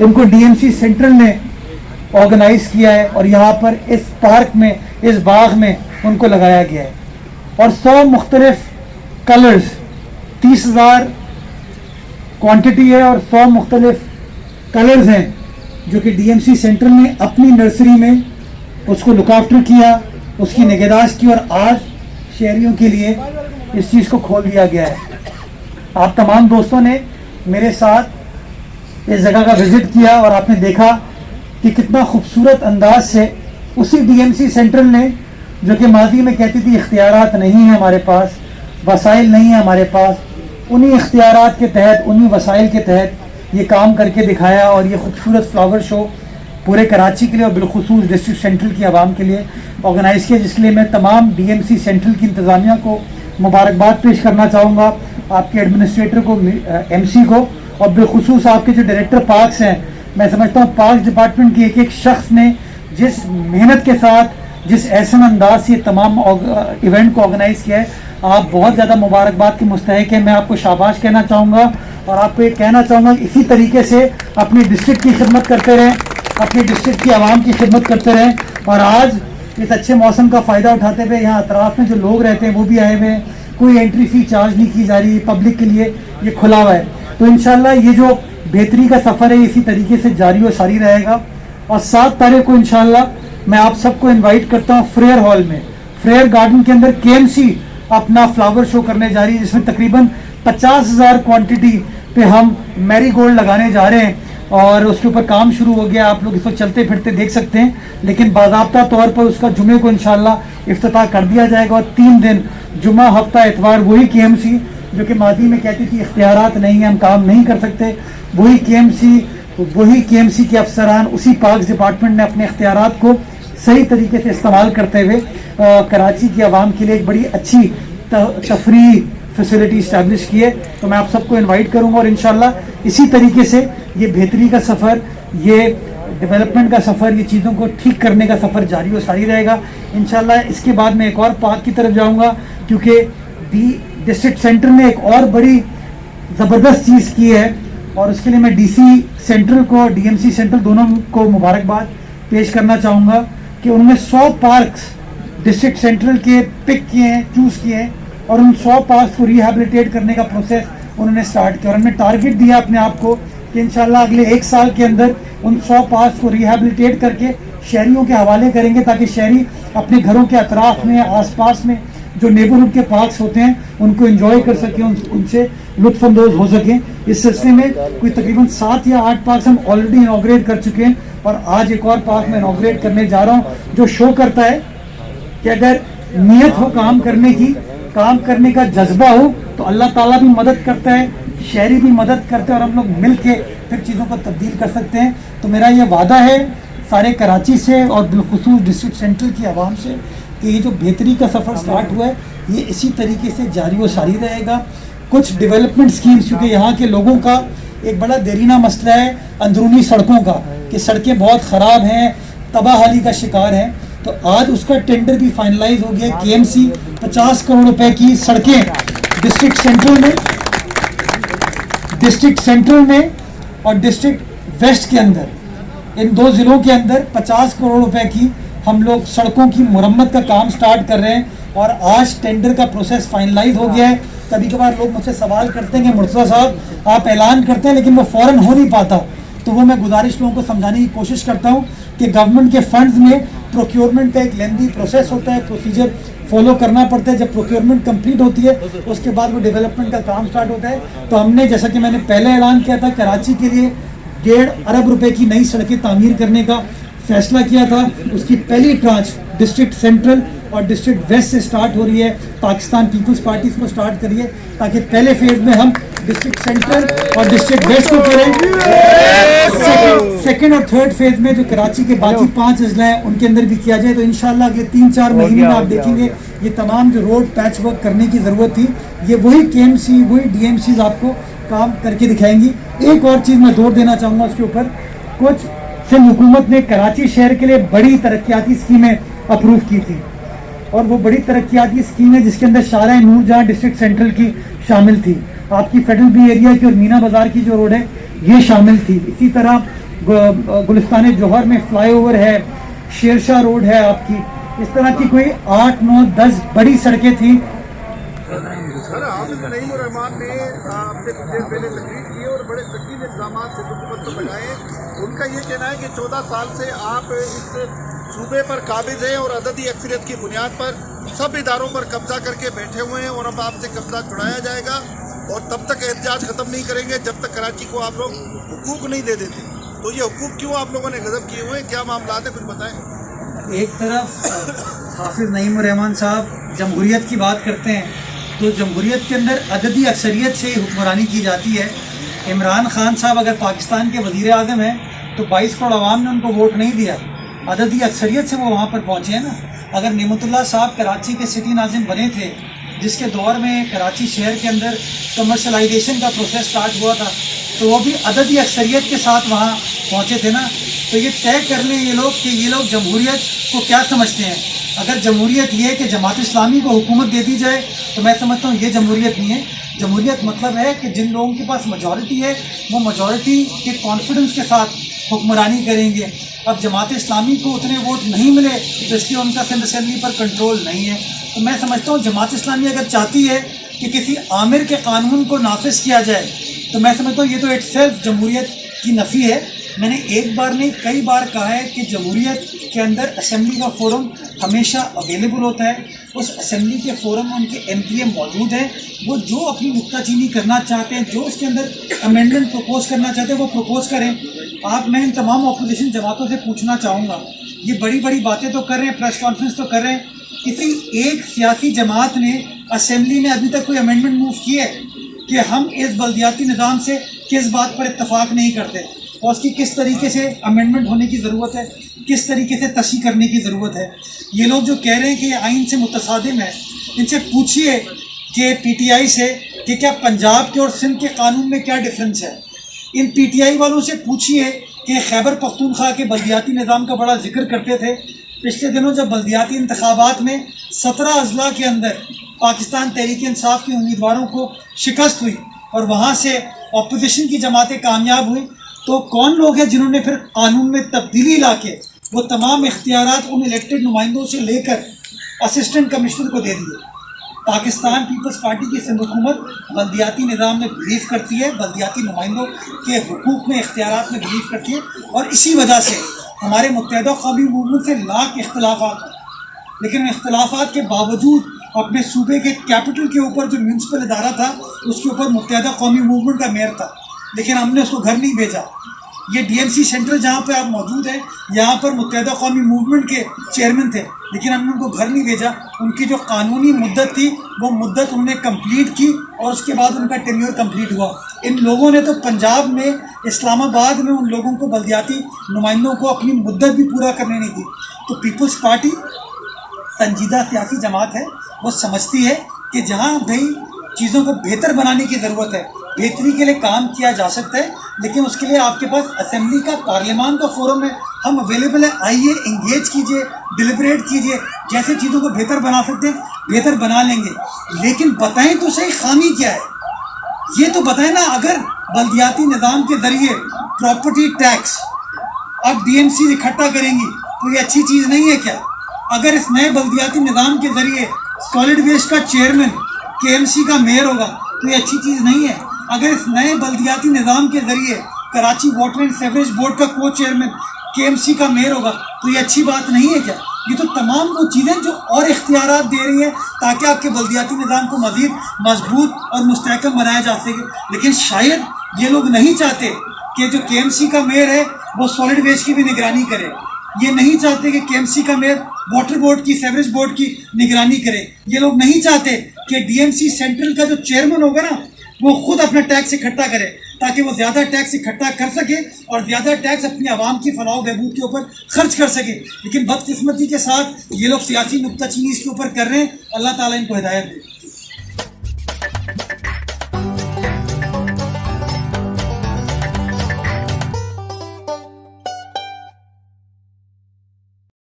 इनको DMC central ने organise किया है और यहाँ पर इस पार्क में, इस बाग में उनको लगाया गया है। और 100 मुख्तलिफ कलर्स, 30,000 क्वांटिटी है और 100 मुख्तलिफ कलर्स हैं जो कि डीएमसी सेंट्रल ने अपनी नर्सरी में उसको लुक आफ्टर किया, उसकी निगहदाश्त की और आज शहरियों के लिए इस चीज़ को खोल दिया गया है। आप तमाम दोस्तों ने मेरे साथ इस जगह का विज़िट किया और आपने देखा कि कितना खूबसूरत अंदाज से उसी डीएमसी सेंट्रल ने, जो कि माजी में कहती थी इख्तियारात नहीं है हमारे पास, वसाइल नहीं है हमारे पास, उन्हीं इख्तियारात के तहत, उन्हीं वसाइल के तहत ये काम करके दिखाया और ये खूबसूरत फ्लावर शो पूरे कराची के लिए और बिलखुसूस डिस्ट्रिक्ट सेंट्रल की आवाम के लिए ऑर्गेनाइज़ किया, जिसके लिए मैं तमाम डीएमसी सेंट्रल की इंतज़ामिया को मुबारकबाद पेश करना चाहूँगा, आपके एडमिनिस्ट्रेटर को, एमसी को और बिलखुसूस आपके जो डायरेक्टर पार्क्स हैं। मैं समझता हूँ पार्क डिपार्टमेंट के एक एक शख्स ने जिस मेहनत के साथ, जिस एहसन अंदाज से तमाम इवेंट को ऑर्गेनाइज़ किया है, आप बहुत ज़्यादा मुबारकबाद के मुस्तहिक हैं। मैं आपको शाबाश कहना चाहूँगा और आपको ये कहना चाहूँगा कि इसी तरीके से अपनी डिस्ट्रिक्ट की खिदमत करते रहें, अपनी डिस्ट्रिक्ट की आवाम की खिदमत करते रहें। और आज इस अच्छे मौसम का फ़ायदा उठाते हुए यहाँ अतराफ़ में जो लोग रहते हैं वो भी आए हुए हैं, कोई एंट्री फ़ी चार्ज नहीं की जा रही, पब्लिक के लिए ये खुला हुआ है। तो इंशाल्लाह ये जो बेहतरी का सफ़र है इसी तरीके से जारी और सारी रहेगा। और 7 तारीख को इंशाल्लाह मैं आप सबको इनवाइट करता हूँ फ्रेयर हॉल में, फ्रेयर गार्डन के अंदर केएमसी अपना फ्लावर शो करने जा रही है, जिसमें तकरीबन 50,000 क्वांटिटी पे हम मैरीगोल्ड लगाने जा रहे हैं और उसके ऊपर काम शुरू हो गया। आप लोग इस वक्त चलते फिरते देख सकते हैं, लेकिन बाज़ाब्ता तौर पर उसका जुमे को इंशाल्लाह इफ्तिताह कर दिया जाएगा। और 3 दिन जुमा, हफ्ता, इतवार वही केएमसी जो कि माजी में कहती थी इख्तियारात नहीं है, हम काम नहीं कर सकते, वही केएमसी के अफसरान, उसी पार्क डिपार्टमेंट ने अपने इख्तियारात को सही तरीके से इस्तेमाल करते हुए कराची की आवाम के लिए एक बड़ी अच्छी तफरीह फैसिलिटी इस्टेब्लिश की है। तो मैं आप सबको इनवाइट करूंगा और इंशाल्लाह इसी तरीके से ये बेहतरी का सफ़र, ये डेवलपमेंट का सफ़र, ये चीज़ों को ठीक करने का सफ़र जारी और सारी रहेगा इंशाल्लाह। इसके बाद मैं एक और पार्क की तरफ जाऊंगा, क्योंकि डिस्ट्रिक्ट सेंटर ने एक और बड़ी ज़बरदस्त चीज़ की है और उसके लिए मैं डीसी सेंट्रल को, डीएमसी सेंट्रल दोनों को मुबारकबाद पेश करना चाहूँगा कि उन्होंने 100 पार्क्स डिस्ट्रिक्ट सेंट्रल के पिक किए हैं, चूज़ किए हैं और उन 100 पार्क्स को रिहेबिलिटेट करने का प्रोसेस उन्होंने स्टार्ट किया और उन्होंने टारगेट दिया अपने आप को कि इंशाल्लाह अगले 1 साल के अंदर उन 100 पार्क्स को रिहेबिलिटेट करके शहरियों के हवाले करेंगे, ताकि शहरी अपने घरों के अतराफ में, आसपास में जो नेबरहुड के पार्क्स होते हैं उनको एंजॉय कर सकें, उनसे लुत्फानंदोज हो सकें। इस सिलसिले में कोई तकरीबन 7 या 8 पार्क्स हम ऑलरेडी इनॉग्रेट कर चुके हैं और आज एक और पार्क में इनॉग्रेट करने जा रहा हूँ, जो शो करता है कि अगर नीयत हो काम करने की, काम करने का जज्बा हो, तो अल्लाह ताला भी मदद करता है, शहरी भी मदद करते हैं और हम लोग मिल के फिर चीज़ों को तब्दील कर सकते हैं। तो मेरा ये वादा है सारे कराची से और बिलखुसूस डिस्ट्रिक्ट सेंट्रल की आवाम से कि ये जो बेहतरी का सफ़र स्टार्ट हुआ है ये इसी तरीके से जारी व सारी रहेगा। कुछ डेवलपमेंट स्कीम्स, क्योंकि यहाँ के लोगों का एक बड़ा देरीना मसला है अंदरूनी सड़कों का, कि सड़कें बहुत ख़राब हैं, तबाहली का शिकार हैं, तो आज उसका टेंडर भी फाइनलाइज हो गया। केएमसी 50 करोड़ रुपए की सड़कें डिस्ट्रिक्ट सेंट्रल में और डिस्ट्रिक्ट वेस्ट के अंदर, इन 2 ज़िलों के अंदर 50 करोड़ रुपए की हम लोग सड़कों की मुरम्मत का काम स्टार्ट कर रहे हैं और आज टेंडर का प्रोसेस फाइनलाइज हो गया है। कभी कभार लोग मुझसे सवाल करते हैं कि मुर्तज़ा साहब आप ऐलान करते हैं लेकिन वो फ़ौरन हो नहीं पाता, तो वो मैं गुजारिश लोगों को समझाने की कोशिश करता हूँ कि गवर्नमेंट के फंड्स में प्रोक्योरमेंट का एक लेंदी प्रोसेस होता है, प्रोसीजर फॉलो करना पड़ता है। जब प्रोक्योरमेंट कंप्लीट होती है उसके बाद वो डेवलपमेंट का काम स्टार्ट होता है। तो हमने, जैसा कि मैंने पहले ऐलान किया था, कराची के लिए 1.5 अरब रुपए की नई सड़कें तामीर करने का फैसला किया था। उसकी पहली ट्रांच डिस्ट्रिक्ट सेंट्रल और डिस्ट्रिक्ट वेस्ट से स्टार्ट हो रही है, पाकिस्तान पीपल्स पार्टी इसको स्टार्ट करी है, ताकि पहले फेज में हम डिस्ट्रिक्ट सेंट्रल और डिस्ट्रिक्ट वेस्ट को करें। सेकंड और थर्ड फेज में जो कराची के बाकी 5 अजला हैं उनके अंदर भी किया जाए। तो इंशाल्लाह अगले 3-4 महीने में आप देखेंगे ये तमाम जो रोड पैच वर्क करने की ज़रूरत थी, ये वही केएमसी, वही डीएमसी आपको काम करके दिखाएंगी। एक और चीज़ मैं जोर देना चाहूँगा उसके ऊपर, कुछ सिंध हुकूमत ने कराची शहर के लिए बड़ी तरक्याती स्कीमें अप्रूव की थी और वो बड़ी तरक्याती स्कीमें जिसके अंदर शारा नूर जहाँ डिस्ट्रिक्ट सेंट्रल की शामिल थी, آپ کی فیڈرل بی ایریا کی اور مینا بازار کی جو روڈ ہے یہ شامل تھی. اسی طرح گلستان جوہر میں فلائی اوور ہے, شیر شاہ روڈ ہے آپ کی. اس طرح کی کوئی 8, 9, 10 بڑی سڑکیں تھیں. سر حافظ نعیم الرحمان نے آپ سے کچھ دیر پہلے تقریر کی اور بڑے سنگین اقدامات سے حکومت کو لگائے. ان کا یہ کہنا ہے کہ 14 سال سے آپ اس صوبے پر قابض ہیں اور عددی اکثریت کی بنیاد پر سب اداروں پر قبضہ کر کے بیٹھے ہوئے ہیں, اور اب آپ سے قبضہ چھڑایا جائے گا اور تب تک احتجاج ختم نہیں کریں گے جب تک کراچی کو آپ لوگ حقوق نہیں دے دیتے. تو یہ حقوق کیوں آپ لوگوں نے غضب کیے ہوئے ہیں, کیا معاملات ہیں, کچھ بتائیں. ایک طرف حافظ نعیم الرحمان صاحب جمہوریت کی بات کرتے ہیں تو جمہوریت کے اندر عددی اکثریت سے حکمرانی کی جاتی ہے. عمران خان صاحب اگر پاکستان کے وزیر اعظم ہیں تو 22 کروڑ عوام نے ان کو ووٹ نہیں دیا, عددی اکثریت سے وہ وہاں پر پہنچے ہیں نا. اگر نعمت اللہ صاحب کراچی کے سٹی ناظم بنے تھے جس کے دور میں کراچی شہر کے اندر کمرشلائزیشن کا پروسیس سٹارٹ ہوا تھا تو وہ بھی عددی اکثریت کے ساتھ وہاں پہنچے تھے نا. تو یہ طے کر لیں یہ لوگ کہ یہ لوگ جمہوریت کو کیا سمجھتے ہیں. اگر جمہوریت یہ ہے کہ جماعت اسلامی کو حکومت دے دی جائے تو میں سمجھتا ہوں یہ جمہوریت نہیں ہے. جمہوریت مطلب ہے کہ جن لوگوں کے پاس میجورٹی ہے وہ میجورٹی کے کانفیڈنس کے ساتھ حکمرانی کریں گے. اب جماعت اسلامی کو اتنے ووٹ نہیں ملے تو اس لیے ان کا سندھ اسمبلی پر کنٹرول نہیں ہے. تو میں سمجھتا ہوں جماعت اسلامی اگر چاہتی ہے کہ کسی آمر کے قانون کو نافذ کیا جائے تو میں سمجھتا ہوں یہ تو اٹ سیلف جمہوریت کی نفی ہے. میں نے ایک بار نہیں کئی بار کہا ہے کہ جمہوریت کے اندر اسمبلی کا فورم ہمیشہ اویلیبل ہوتا ہے. اس اسمبلی کے فورم میں ان کے ایم پی اے موجود ہیں, وہ جو اپنی نکتہ چینی کرنا چاہتے ہیں, جو اس کے اندر امینڈمنٹ پروپوز کرنا چاہتے ہیں وہ پروپوز کریں. میں ان تمام اپوزیشن جماعتوں سے پوچھنا چاہوں گا, یہ بڑی بڑی باتیں تو کر رہے ہیں, پریس کانفرنس تو کر رہے ہیں, کسی ایک سیاسی جماعت نے اسمبلی میں ابھی تک کوئی امینڈمنٹ موو کی ہے کہ ہم اس بلدیاتی نظام سے کس بات پر اتفاق نہیں کرتے اور اس کی کس طریقے سے امینڈمنٹ ہونے کی ضرورت ہے, کس طریقے سے تصحیح کرنے کی ضرورت ہے. یہ لوگ جو کہہ رہے ہیں کہ یہ آئین سے متصادم ہے, ان سے پوچھیے کہ پی ٹی آئی سے کہ کیا پنجاب کے اور سندھ کے قانون میں کیا ڈفرینس ہے. ان پی ٹی آئی والوں سے پوچھیے کہ خیبر پختونخوا کے بلدیاتی نظام کا بڑا ذکر کرتے تھے. پچھلے دنوں جب بلدیاتی انتخابات میں 17 اضلاع کے اندر پاکستان تحریک انصاف کے امیدواروں کو شکست ہوئی اور وہاں سے اپوزیشن کی جماعتیں کامیاب ہوئی, تو کون لوگ ہیں جنہوں نے پھر قانون میں تبدیلی لا کے وہ تمام اختیارات ان الیکٹڈ نمائندوں سے لے کر اسسٹنٹ کمشنر کو دے دیے. پاکستان پیپلز پارٹی کی سندھ حکومت بلدیاتی نظام میں بلیو کرتی ہے, بلدیاتی نمائندوں کے حقوق میں اختیارات میں بلیو کرتی ہے, اور اسی وجہ سے ہمارے متحدہ قومی موومنٹ سے لاکھ اختلافات ہیں, لیکن ان اختلافات کے باوجود اپنے صوبے کے کیپٹل کے اوپر جو میونسپل ادارہ تھا اس کے اوپر متحدہ قومی موومنٹ کا میئر تھا, لیکن ہم نے اس کو گھر نہیں بھیجا. یہ ڈی ایم سی سینٹر جہاں پہ آپ موجود ہیں یہاں پر متحدہ قومی موومنٹ کے چیئرمین تھے, لیکن ہم نے ان کو گھر نہیں بھیجا. ان کی جو قانونی مدت تھی وہ مدت انہوں نے کمپلیٹ کی اور اس کے بعد ان کا ٹینیور کمپلیٹ ہوا. ان لوگوں نے تو پنجاب میں اسلام آباد میں ان لوگوں کو بلدیاتی نمائندوں کو اپنی مدت بھی پورا کرنے نہیں دی. تو پیپلز پارٹی سنجیدہ سیاسی جماعت ہے, وہ سمجھتی ہے کہ جہاں بھائی چیزوں کو بہتر بنانے کی ضرورت ہے, بہتری کے لیے کام کیا جا سکتا ہے, لیکن اس کے لیے آپ کے پاس اسمبلی کا پارلیمان کا فورم ہے, ہم اویلیبل ہیں, آئیے انگیج کیجئے, ڈیلیبریٹ کیجئے, جیسے چیزوں کو بہتر بنا سکتے ہیں بہتر بنا لیں گے. لیکن بتائیں تو صحیح خامی کیا ہے, یہ تو بتائیں نا. اگر بلدیاتی نظام کے ذریعے پراپرٹی ٹیکس اب ڈی ایم سی اکٹھا کریں گی تو یہ اچھی چیز نہیں ہے کیا؟ اگر اس نئے بلدیاتی نظام کے ذریعے سالڈ ویسٹ کا چیئرمین کے ایم سی کا میئر ہوگا تو یہ اچھی چیز نہیں ہے. اگر اس نئے بلدیاتی نظام کے ذریعے Karachi water and sewerage board کا کو چیئرمین کے ایم سی کا میئر ہوگا تو یہ اچھی بات نہیں ہے کیا؟ یہ تو تمام وہ چیزیں جو اور اختیارات دے رہی ہیں تاکہ آپ کے بلدیاتی نظام کو مزید مضبوط اور مستحکم بنایا جا سکے. لیکن شاید یہ لوگ نہیں چاہتے کہ جو کے ایم سی کا میئر ہے وہ سالڈ ویسٹ کی بھی نگرانی کرے, یہ نہیں چاہتے کہ کے ایم سی کا میئر واٹر بورڈ کی سیوریج بورڈ کی نگرانی کرے, یہ لوگ نہیں چاہتے کہ ڈی ایم سی سینٹرل کا جو چیئرمین ہوگا نا وہ خود اپنا ٹیکس اکٹھا کرے تاکہ وہ زیادہ ٹیکس اکٹھا کر سکے اور زیادہ ٹیکس اپنی عوام کی فلاح و بہبود کے اوپر خرچ کر سکے. لیکن بدقسمتی کے ساتھ یہ لوگ سیاسی نکتہ چینی اس کے اوپر کر رہے ہیں. اللہ تعالیٰ ان کو ہدایت دے.